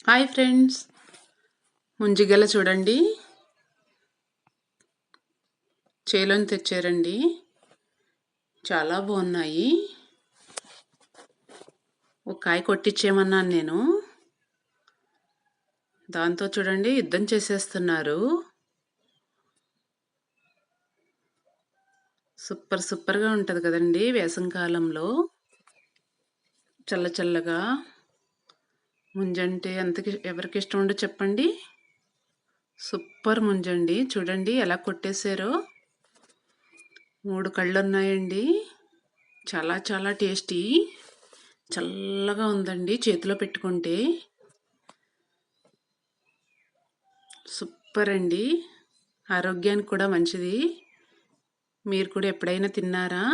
Hi friends, ముంజిగెల చూడండి, చేలోని తెచ్చారండి. చాలా బాగున్నాయి. ఒక కాయ కొట్టించేయమన్నాను నేను. దాంతో చూడండి యుద్ధం చేసేస్తున్నారు. సూపర్గా ఉంటుంది కదండి వేసవికాలంలో. చల్ల చల్లగా ముంజంటే ఎవరికి ఇష్టం ఉండో చెప్పండి. సూపర్ ముంజండి, చూడండి ఎలా కొట్టేశారో. 3 కళ్ళు ఉన్నాయండి. చాలా టేస్టీ. చల్లగా ఉందండి చేతిలో పెట్టుకుంటే. సూపర్ అండి, ఆరోగ్యానికి కూడా మంచిది. మీరు కూడా ఎప్పుడైనా తిన్నారా?